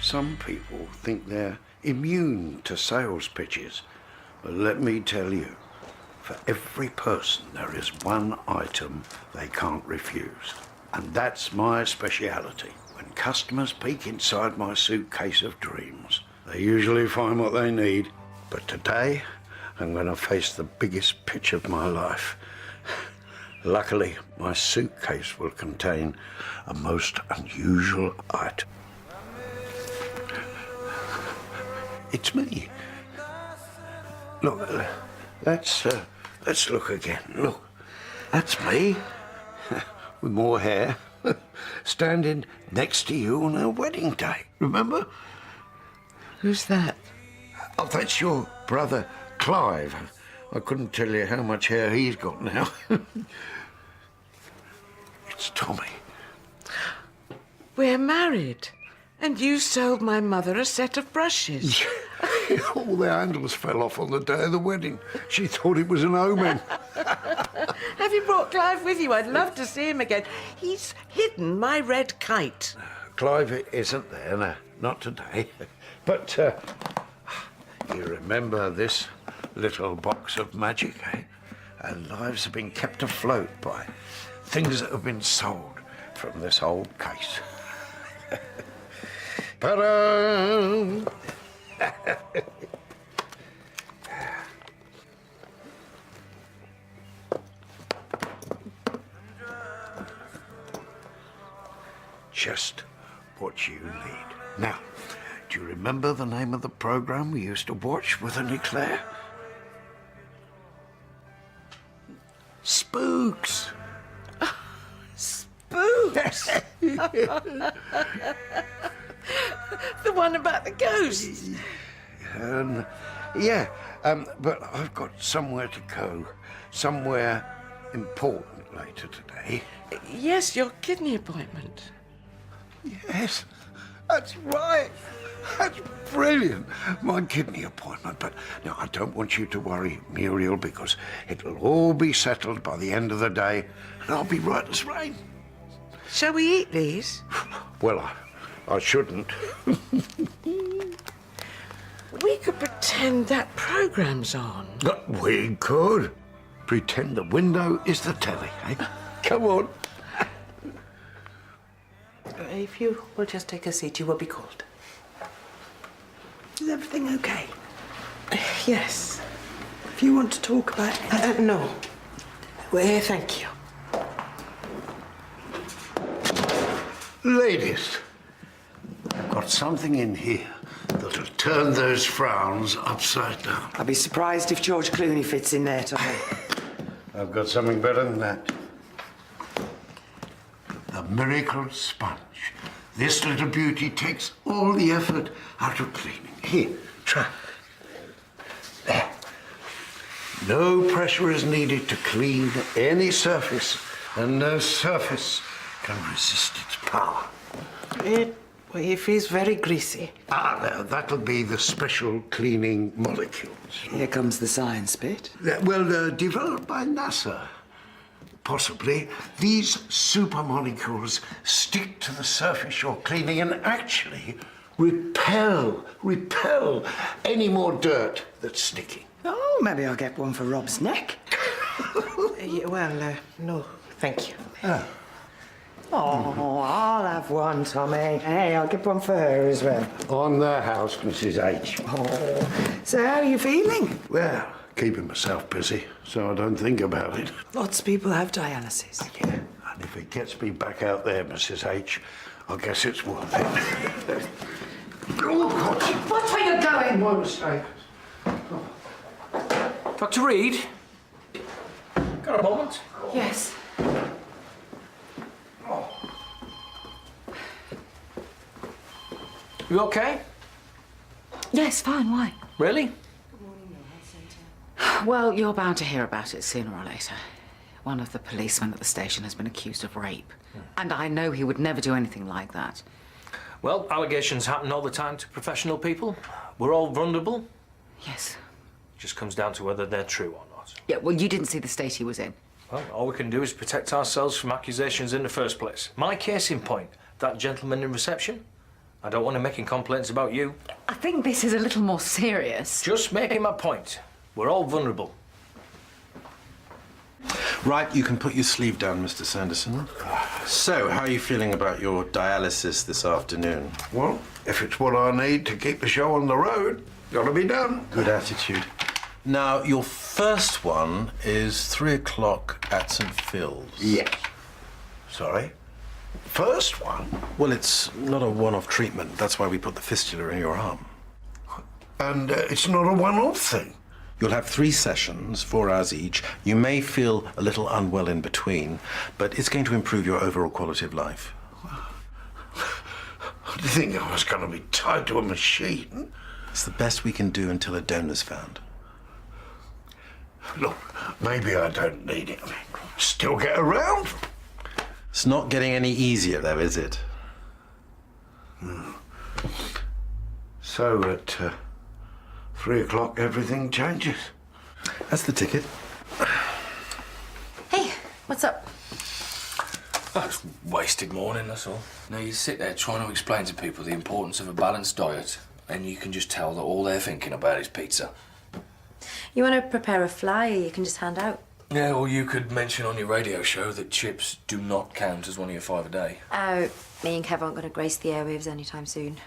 Some people think they're immune to sales pitches. But let me tell you, for every person there is one item they can't refuse. And that's my speciality. When customers peek inside my suitcase of dreams, they usually find what they need. But today, I'm going to face the biggest pitch of my life. Luckily, my suitcase will contain a most unusual item. It's me. Look, let's look again. Look, that's me, with more hair, standing next to you on our wedding day. Remember? Who's that? Oh, that's your brother, Clive. I couldn't tell you how much hair he's got now. It's Tommy. We're married. And you sold my mother a set of brushes. All the handles fell off on the day of the wedding. She thought it was an omen. Have you brought Clive with you? I'd love to see him again. He's hidden my red kite. Clive isn't there, no, not today. But you remember this little box of magic, eh? Our lives have been kept afloat by things that have been sold from this old case. Ta-da! Just what you need. Now, do you remember the name of the program we used to watch with an eclair? Spooks. Spooks? The one about the ghosts? Yeah, but I've got somewhere to go. Somewhere important later today. Yes, your kidney appointment. Yes, that's right. That's brilliant. My kidney appointment. But now, I don't want you to worry, Muriel, because it'll all be settled by the end of the day, and I'll be right as rain. Shall we eat these? Well, I shouldn't. We could pretend that program's on. We could. Pretend the window is the telly, eh? Come on. If you will just take a seat, you will be called. Is everything okay? Yes. If you want to talk about... no. Well, thank you. Ladies, I've got something in here that'll turn those frowns upside down. I'd be surprised if George Clooney fits in there, Tommy. I've got something better than that. The miracle sponge. This little beauty takes all the effort out of cleaning. Here, try. There. No pressure is needed to clean any surface, and no surface can resist its power. It feels very greasy. That'll be the special cleaning molecules. Here comes the science bit. Well, developed by NASA. Possibly, these super molecules stick to the surface you're cleaning and actually repel any more dirt that's sticking. Oh, maybe I'll get one for Rob's neck. No, thank you. Oh, I'll have one, Tommy. Hey, I'll get one for her as well. On the house, Mrs. H. Oh, so how are you feeling? Well, keeping myself busy so I don't think about it. Lots of people have dialysis. Yeah, and if it gets me back out there, Mrs. H, I guess it's worth it. Oh, God. What way you going? My mistake. Dr. Reed? Got a moment? Yes. You okay? Yes, fine, why? Really? Well, you're bound to hear about it sooner or later. One of the policemen at the station has been accused of rape. And I know he would never do anything like that. Well, allegations happen all the time to professional people. We're all vulnerable. Yes. Just comes down to whether they're true or not. Yeah, well, you didn't see the state he was in. Well, all we can do is protect ourselves from accusations in the first place. My case in point, that gentleman in reception, I don't want him making complaints about you. I think this is a little more serious. Just making my point. We're all vulnerable. Right, you can put your sleeve down, Mr. Sanderson. So, how are you feeling about your dialysis this afternoon? Well, if it's what I need to keep the show on the road, gotta be done. Good attitude. Now, your first one is 3 o'clock at St. Phil's. Yes. Sorry? First one? Well, it's not a one-off treatment. That's why we put the fistula in your arm. And it's not a one-off thing. You'll have 3 sessions, 4 hours each. You may feel a little unwell in between, but it's going to improve your overall quality of life. I didn't think I was going to be tied to a machine. It's the best we can do until a donor's found. Look, maybe I don't need it. I mean, still get around. It's not getting any easier, though, is it? So at 3 o'clock, everything changes. That's the ticket. Hey, what's up? Oh, it's wasted morning, that's all. Now, you sit there trying to explain to people the importance of a balanced diet, and you can just tell that all they're thinking about is pizza. You want to prepare a flyer you can just hand out? Yeah, or you could mention on your radio show that chips do not count as one of your 5 a day. Oh, me and Kev aren't going to grace the airwaves anytime soon.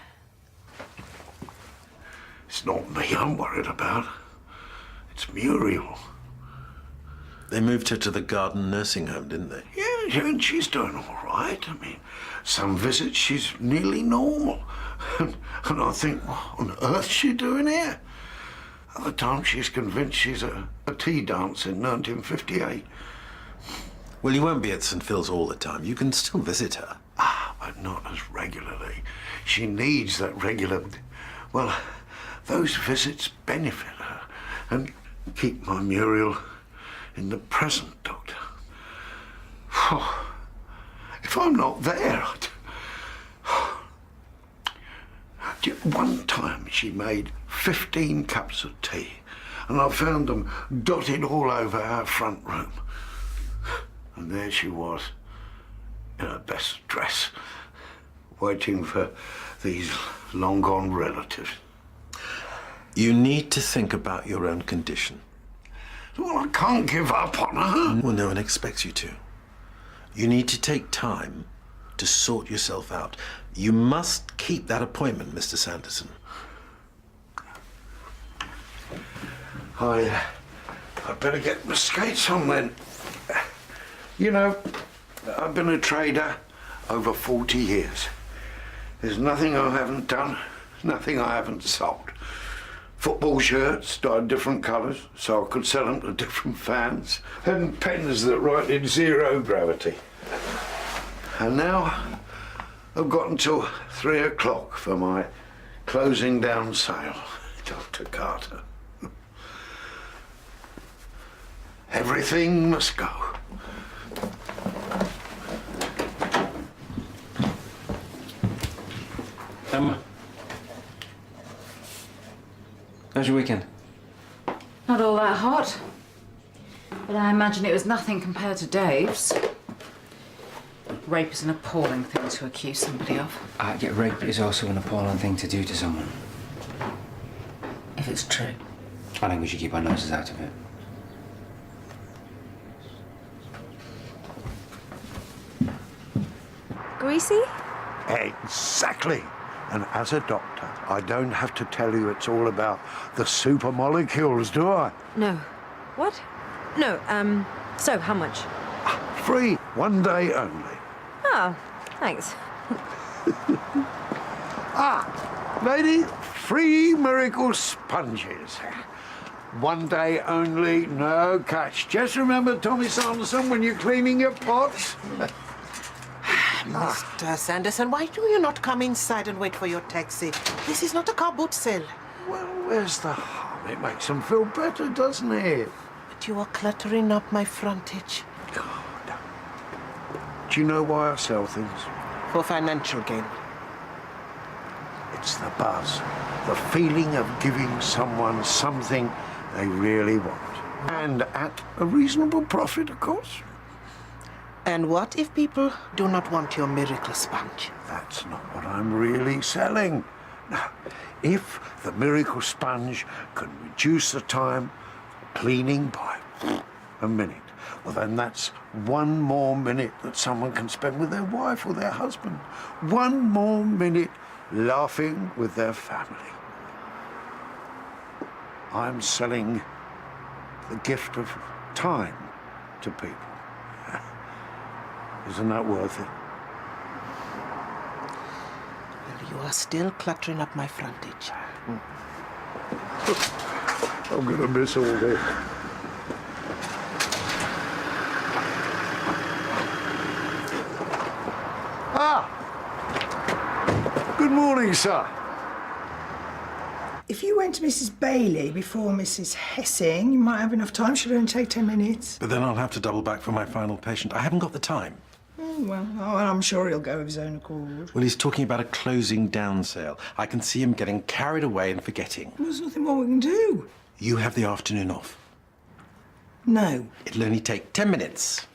It's not me I'm worried about. It's Muriel. They moved her to the Garden Nursing Home, didn't they? Yeah, and she's doing all right. I mean, some visits she's nearly normal. And I think, what on earth is she doing here? Other times she's convinced she's a tea dance in 1958. Well, you won't be at St. Phil's all the time. You can still visit her. But not as regularly. She needs that regular... Well, those visits benefit her and keep my Muriel in the present, Doctor. If I'm not there, one time she made 15 cups of tea, and I found them dotted all over our front room. And there she was, in her best dress, waiting for these long-gone relatives. You need to think about your own condition. Well, I can't give up on her. Well, no one expects you to. You need to take time to sort yourself out. You must keep that appointment, Mr. Sanderson. I'd better get my skates on then. You know, I've been a trader over 40 years. There's nothing I haven't done, nothing I haven't sold. Football shirts dyed different colours so I could sell them to different fans, and pens that write in 0 gravity. And now I've got until 3 o'clock for my closing down sale, Dr. Carter. Everything must go. Emma, how's your weekend? Not all that hot. But I imagine it was nothing compared to Dave's. Rape is an appalling thing to accuse somebody of. Yeah, rape is also an appalling thing to do to someone. If it's true. I think we should keep our noses out of it. Greasy? Exactly. And as a doctor, I don't have to tell you it's all about the super molecules, do I? No. What? No, so how much? Free, 1 day only. Oh, thanks. Lady, free miracle sponges. 1 day only, no catch. Just remember Tommy Sanderson when you're cleaning your pots. Mr. Sanderson, why do you not come inside and wait for your taxi? This is not a car boot sale. Well, where's the harm? It makes them feel better, doesn't it? But you are cluttering up my frontage. God. Do you know why I sell things? For financial gain. It's the buzz. The feeling of giving someone something they really want. And at a reasonable profit, of course. And what if people do not want your miracle sponge? That's not what I'm really selling. Now, if the miracle sponge can reduce the time of cleaning by a minute, well, then that's 1 more minute that someone can spend with their wife or their husband. 1 more minute laughing with their family. I'm selling the gift of time to people. Isn't that worth it? Well, you are still cluttering up my frontage. I'm gonna miss all this. Ah! Good morning, sir. If you went to Mrs. Bailey before Mrs. Hessing, you might have enough time. Should only take 10 minutes. But then I'll have to double back for my final patient. I haven't got the time. I'm sure he'll go of his own accord. Well, he's talking about a closing down sale. I can see him getting carried away and forgetting. There's nothing more we can do. You have the afternoon off. No. It'll only take 10 minutes.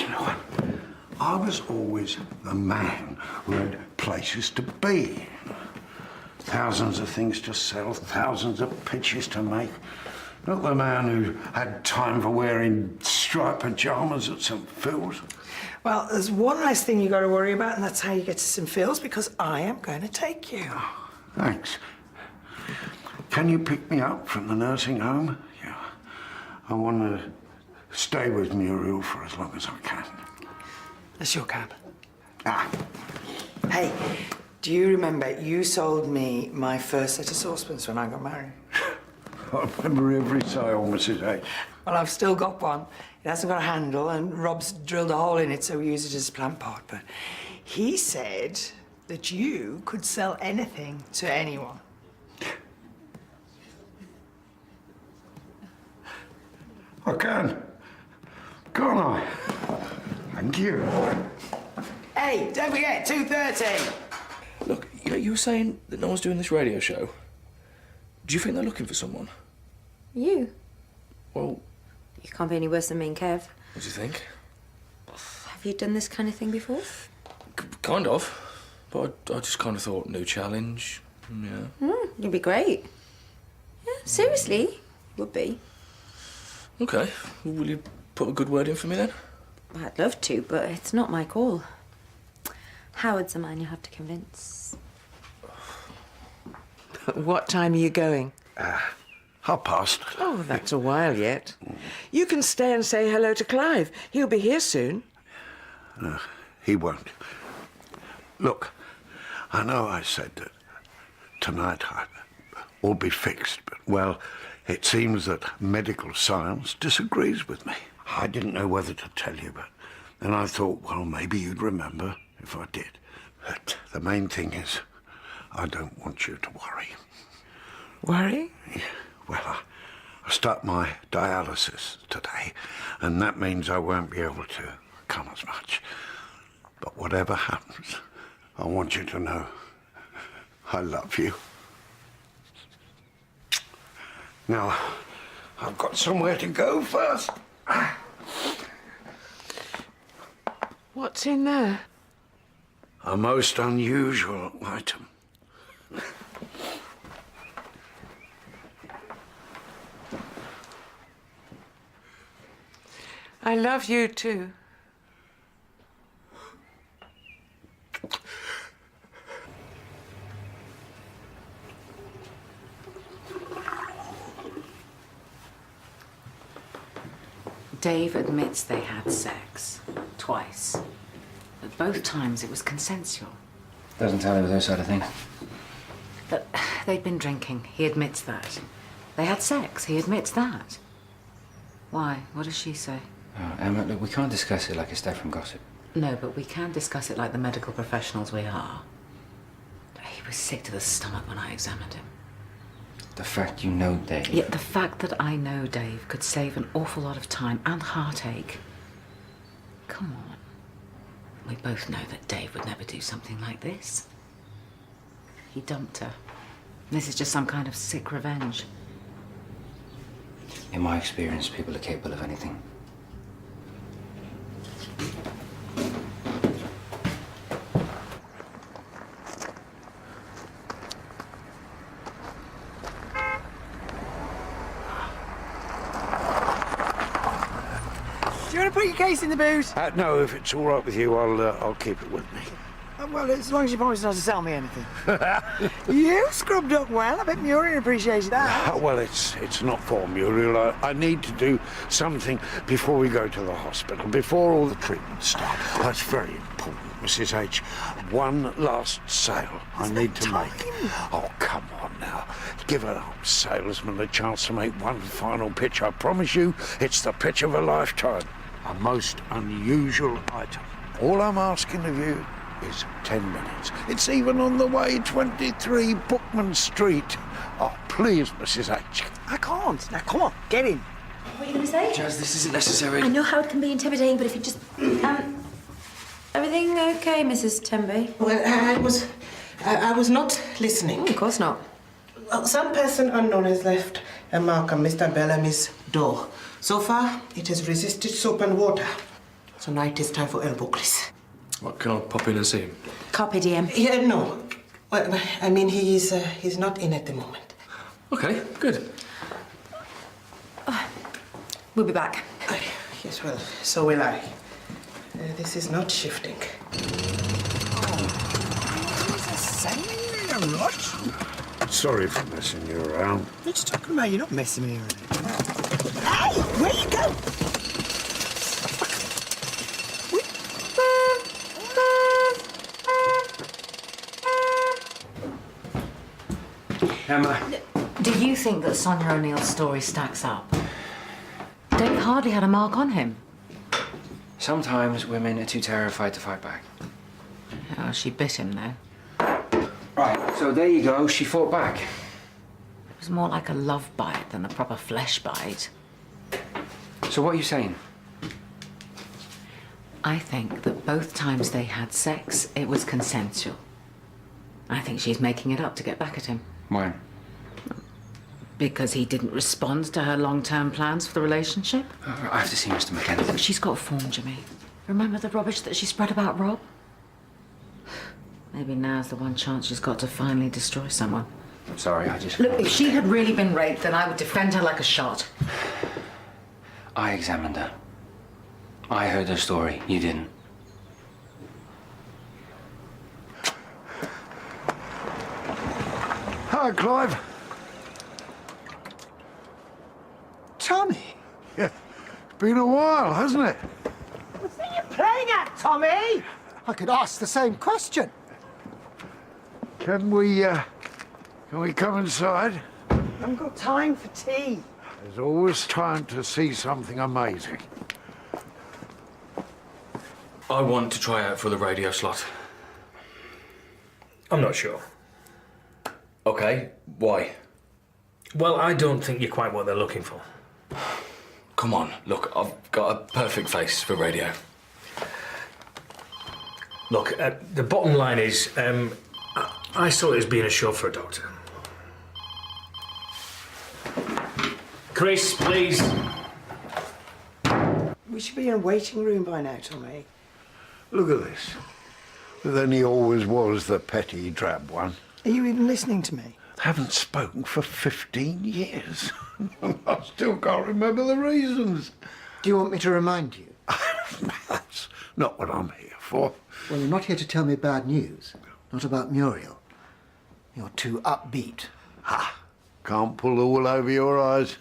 You know, I was always the man who had places to be. Thousands of things to sell, thousands of pitches to make. Not the man who had time for wearing striped pyjamas at St. Phil's. Well, there's one less thing you got to worry about, and that's how you get to St. Phil's, because I am going to take you. Thanks. Can you pick me up from the nursing home? Yeah. I want to stay with Muriel for as long as I can. That's your cab. Ah, Hey, do you remember you sold me my first set of saucepans when I got married? I remember every sale, Mrs. H. Well, I've still got one. It hasn't got a handle, and Rob's drilled a hole in it, so we use it as a plant pot. But he said that you could sell anything to anyone. I can. Can't I? Thank you. Hey, don't forget, 2:30. Look, you know, you were saying that no one's doing this radio show. Do you think they're looking for someone? You? Well, You can't be any worse than me and Kev. what do you think? Have you done this kind of thing before? Kind of. But I just kind of thought, new challenge. Yeah. You'd be great. Yeah, seriously, would be. Okay. Will you put a good word in for me then? I'd love to, but it's not my call. Howard's the man you have to convince. What time are you going? 1:30. Oh, that's a while yet. You can stay and say hello to Clive. He'll be here soon. No, he won't. Look, I know I said that tonight I'd all be fixed, but, well, it seems that medical science disagrees with me. I didn't know whether to tell you, but then I thought, well, maybe you'd remember if I did. But the main thing is, I don't want you to worry. Worry? Well, I start my dialysis today, and that means I won't be able to come as much. But whatever happens, I want you to know I love you. Now, I've got somewhere to go first. What's in there? A most unusual item. I love you too. Dave admits they had sex. Twice. But both times it was consensual. Doesn't tell you those sort of things. But they'd been drinking. He admits that. They had sex. He admits that. Why? What does she say? Oh, Emma, look, we can't discuss it like it's stuff from gossip. No, but we can discuss it like the medical professionals we are. He was sick to the stomach when I examined him. The fact you know Dave. Yet the fact that I know Dave could save an awful lot of time and heartache. Come on. We both know that Dave would never do something like this. He dumped her. This is just some kind of sick revenge. In my experience, people are capable of anything. Do you want to put your case in the boot? No, if it's all right with you, I'll keep it with me. Well, as long as you promise not to sell me anything. You scrubbed up well. I bet Muriel appreciated that. Well, it's not for Muriel. I need to do something before we go to the hospital, before all the treatments start. That's very important, Mrs. H. One last sale I need to make. Oh, come on now. Give an old salesman a chance to make one final pitch. I promise you, it's the pitch of a lifetime. A most unusual item. All I'm asking of you is 10 minutes. It's even on the way 23 Bookman Street. Oh, please, Mrs. H. I can't. Now, come on, get in. What are you going to say? Jazz, this isn't necessary. I know how it can be intimidating, but if you just... everything okay, Mrs. Tembe? Well, I was not listening. Of course not. Well, some person unknown has left a mark on Mr. Bellamy's door. So far, it has resisted soap and water. So now it is time for elbow grease. What, can I pop in and see him? Carpe diem. Yeah, no. Well, I mean, he's not in at the moment. Okay, good. We'll be back. Yes, well, so will I. This is not shifting. In a rush? Sorry for messing you around. What are you talking about? You're not messing me around. Hey, where you go? Emma. Do you think that Sonia O'Neill's story stacks up? Dave hardly had a mark on him. Sometimes women are too terrified to fight back. Oh, she bit him, though. Right, so there you go. She fought back. It was more like a love bite than a proper flesh bite. So what are you saying? I think that both times they had sex, it was consensual. I think she's making it up to get back at him. Why? Because he didn't respond to her long-term plans for the relationship. I have to see Mr. McKenzie. She's got form, Jimmy. Remember the rubbish that she spread about Rob? Maybe now's the one chance she's got to finally destroy someone. I'm sorry, I just... Look, if she had really been raped, then I would defend her like a shot. I examined her. I heard her story. You didn't. Hi, Clive. Tommy? Yeah, it's been a while, hasn't it? What are you playing at, Tommy? I could ask the same question. Can we come inside? I haven't got time for tea. There's always time to see something amazing. I want to try out for the radio slot. I'm not sure. Okay, why? Well, I don't think you're quite what they're looking for. Come on, look, I've got a perfect face for radio. Look, the bottom line is, I saw it as being a show for a doctor. Chris, please. We should be in a waiting room by now, Tommy. Look at this. But then he always was the petty, drab one. Are you even listening to me? Haven't spoken for 15 years. I still can't remember the reasons. Do you want me to remind you? That's not what I'm here for. Well, you're not here to tell me bad news. Not about Muriel. You're too upbeat. Ha! Can't pull the wool over your eyes.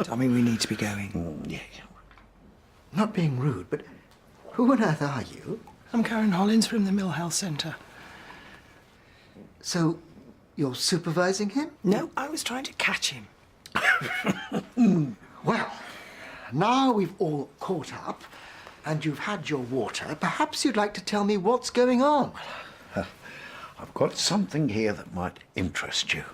Tommy, we need to be going. Yeah. Not being rude, but who on earth are you? I'm Karen Hollins from the Mill Health Centre. So, you're supervising him? No, I was trying to catch him. Well, now we've all caught up and you've had your water, perhaps you'd like to tell me what's going on. I've got something here that might interest you.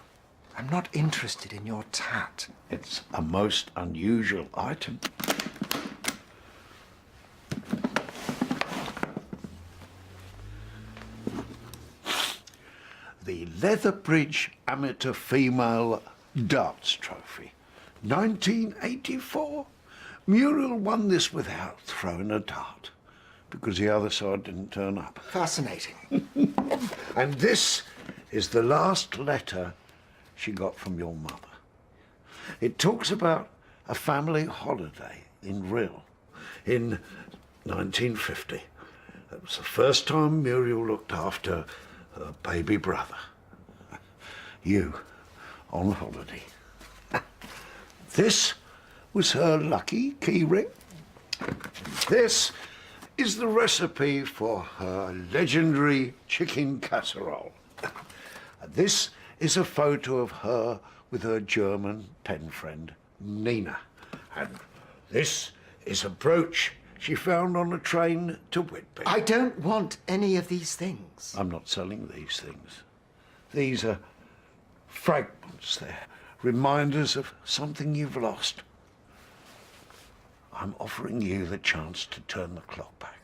I'm not interested in your tat. It's a most unusual item. The Leatherbridge Amateur Female Darts Trophy, 1984. Muriel won this without throwing a dart because the other side didn't turn up. Fascinating. And this is the last letter she got from your mother. It talks about a family holiday in Rhyl in 1950. That was the first time Muriel looked after her baby brother. You on holiday. This was her lucky key ring. This is the recipe for her legendary chicken casserole. This is a photo of her with her German pen friend, Nina. And this is a brooch she found on a train to Whitby. I don't want any of these things. I'm not selling these things. These are fragments. They're reminders of something you've lost. I'm offering you the chance to turn the clock back.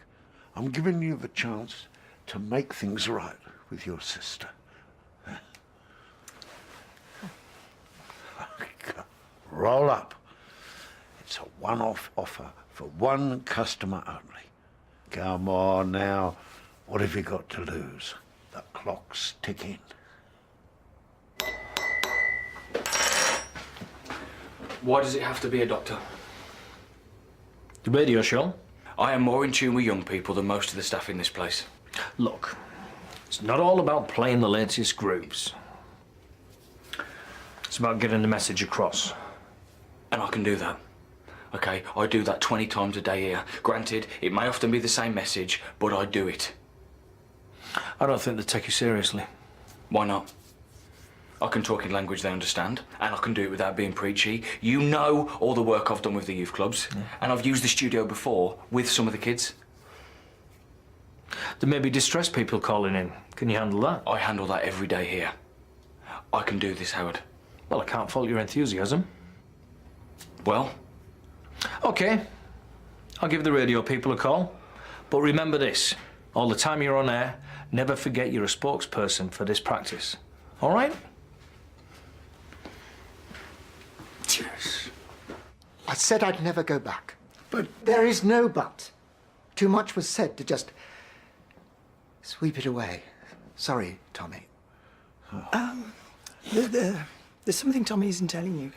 I'm giving you the chance to make things right with your sister. Roll up. It's a one-off offer for one customer only. Come on now. What have you got to lose? The clock's ticking. Why does it have to be a doctor? The radio show? I am more in tune with young people than most of the staff in this place. Look, it's not all about playing the latest grooves. It's about getting the message across. And I can do that. Okay, I do that 20 times a day here. Granted, it may often be the same message, but I do it. I don't think they take you seriously. Why not? I can talk in language they understand, and I can do it without being preachy. You know all the work I've done with the youth clubs, and I've used the studio before with some of the kids. There may be distressed people calling in. Can you handle that? I handle that every day here. I can do this, Howard. Well, I can't fault your enthusiasm. Well? Okay. I'll give the radio people a call. But remember this, all the time you're on air, never forget you're a spokesperson for this practice. All right? Yes. I said I'd never go back. But there is no but. Too much was said to just sweep it away. Sorry, Tommy. There's something Tommy isn't telling you.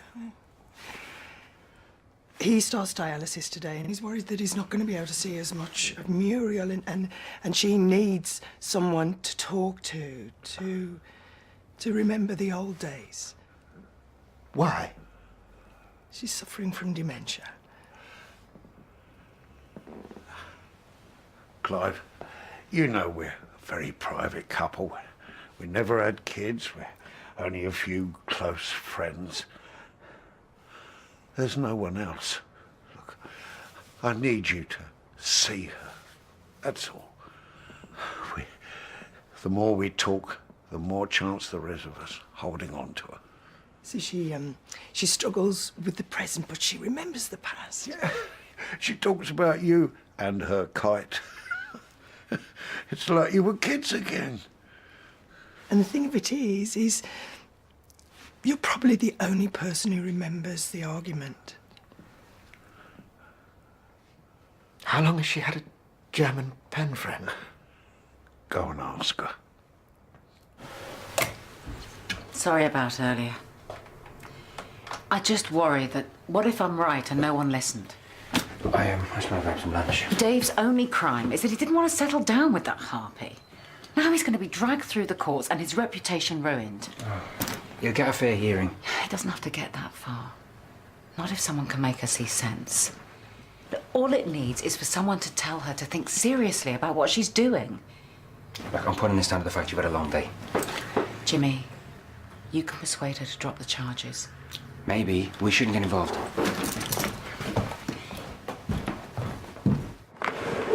He starts dialysis today, and he's worried that he's not going to be able to see as much of Muriel, and she needs someone to talk to remember the old days. Why? She's suffering from dementia. Clive, you know we're a very private couple. We never had kids. We're only a few close friends. There's no one else. Look, I need you to see her. That's all. The more we talk, the more chance there is of us holding on to her. See, she struggles with the present, but she remembers the past. Yeah. She talks about you and her kite. It's like you were kids again. And the thing of it is you're probably the only person who remembers the argument. How long has she had a German pen friend? Go and ask her. Sorry about earlier. I just worry that what if I'm right and no one listened? I just want to grab some lunch. Dave's only crime is that he didn't want to settle down with that harpy. Now he's going to be dragged through the courts and his reputation ruined. You'll get a fair hearing. He doesn't have to get that far. Not if someone can make her see sense. All it needs is for someone to tell her to think seriously about what she's doing. Look, I'm putting this down to the fact you've had a long day. Jimmy, you can persuade her to drop the charges. Maybe we shouldn't get involved.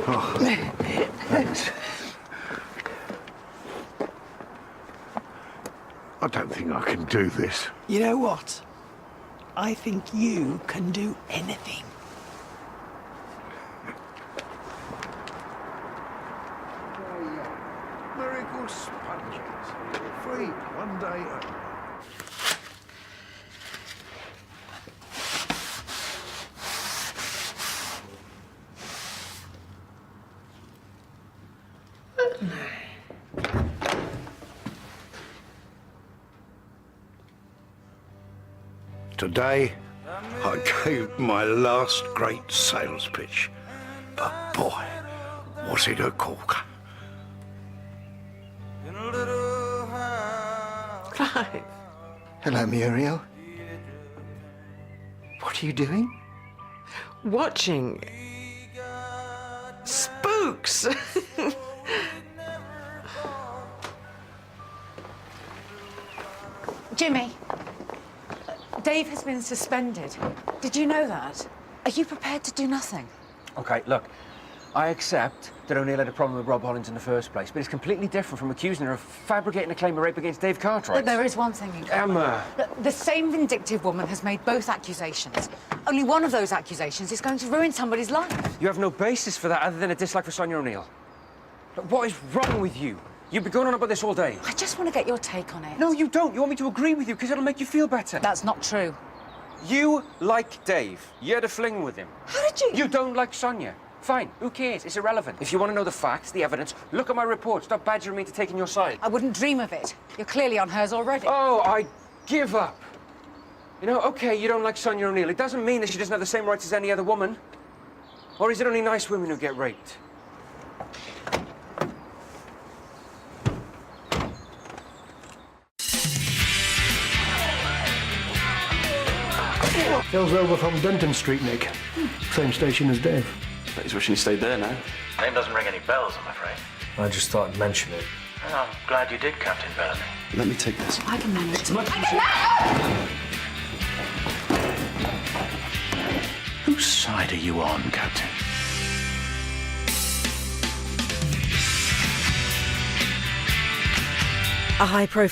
Oh, thanks. I don't think I can do this. You know what? I think you can do anything. Merry No sponges. Free, one day only. Today, I gave my last great sales pitch. But boy, was it a corker. Clive. Hello, Muriel. What are you doing? Watching. Spooks. Jimmy, Dave has been suspended. Did you know that? Are you prepared to do nothing? OK, look, I accept that O'Neill had a problem with Rob Hollins in the first place, but it's completely different from accusing her of fabricating a claim of rape against Dave Cartwright. But there is one thing in common. Emma! Look, the same vindictive woman has made both accusations. Only one of those accusations is going to ruin somebody's life. You have no basis for that other than a dislike for Sonia O'Neill. Look, what is wrong with you? You've been going on about this all day. I just want to get your take on it. No, you don't. You want me to agree with you because it'll make you feel better. That's not true. You like Dave. You had a fling with him. How did you... You don't like Sonia. Fine, who cares? It's irrelevant. If you want to know the facts, the evidence, look at my report. Stop badgering me into taking your side. I wouldn't dream of it. You're clearly on hers already. Oh, I give up. You know, OK, you don't like Sonia O'Neill. It doesn't mean that she doesn't have the same rights as any other woman. Or is it only nice women who get raped? Hill's over from Denton Street, Nick. Same station as Dave. He's wishing he stayed there now. Name doesn't ring any bells, I'm afraid. I just thought I'd mention it. Well, I'm glad you did, Captain Bellamy. Let me take this. I can manage to... Whose side are you on, Captain? A high-profile